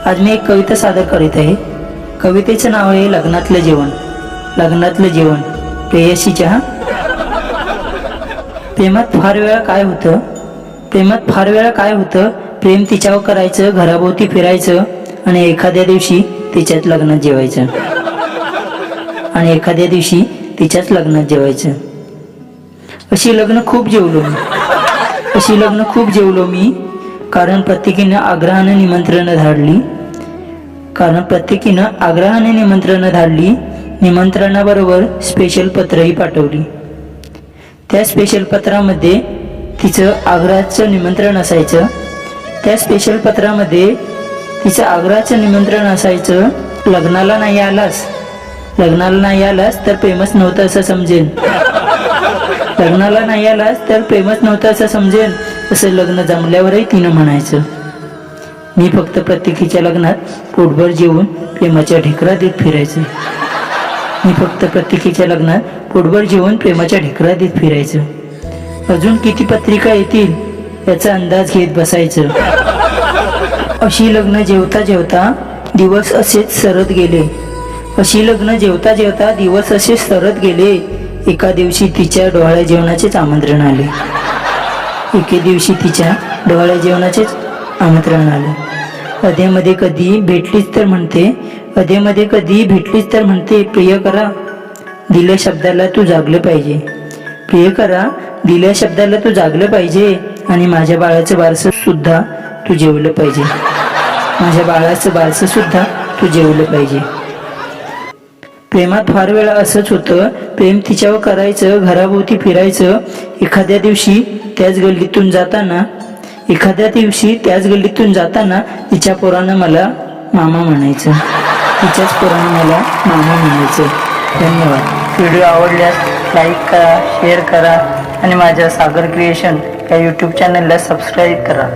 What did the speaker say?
आज मी एक कविता सादर करीत आहे। कवितेचं नाव आहे लग्नातलं जेवण। लग्नातलं जेवण प्रेयसीच्या। प्रेमात फार वेळा काय होतं प्रेम तिच्यावर करायचं, घराभोवती फिरायचं आणि एखाद्या दिवशी तिच्याच लग्नात जेवायचं। अशी लग्न खूप जेवलो मी कारण प्रत्येकीनं आग्रहाने निमंत्रण धाडली। निमंत्रणाबरोबर स्पेशल पत्रही पाठवली। त्या स्पेशल पत्रामध्ये तिचं आग्रहाचं निमंत्रण असायचं, लग्नाला नाही आलास तर प्रेमच नव्हतं असं समजेन। असं लग्न जमल्यावरही तिनं म्हणायचं, मी फक्त प्रत्येकीच्या लग्नात पोटभर जेवून प्रेमाच्या ढेकरा देत फिरायचं। अजून किती पत्रिका येतील याचा अंदाज घेत बसायचं। अशी लग्न जेवता जेवता दिवस असेच सरत गेले। एका दिवशी तिच्या डोहाळ्या जेवणाचेच आमंत्रण आले। अधेमध्ये कधी भेटलीच तर म्हणते, प्रिय करा दिल्या शब्दाला तू जागलं पाहिजे आणि माझ्या बाळाचं बारसं सुद्धा तू जेवलं पाहिजे। प्रेमात फार वेळा असंच होतं, प्रेम तिच्यावर करायचं, घराभोवती फिरायचं। एखाद्या दिवशी त्याच गल्लीतून जाताना तिच्या पोरानं मला मामा म्हणायचं। धन्यवाद। व्हिडिओ आवडल्यास लाईक करा, शेअर करा आणि माझ्या सागर क्रिएशन या यूट्यूब चॅनलला सबस्क्राईब करा।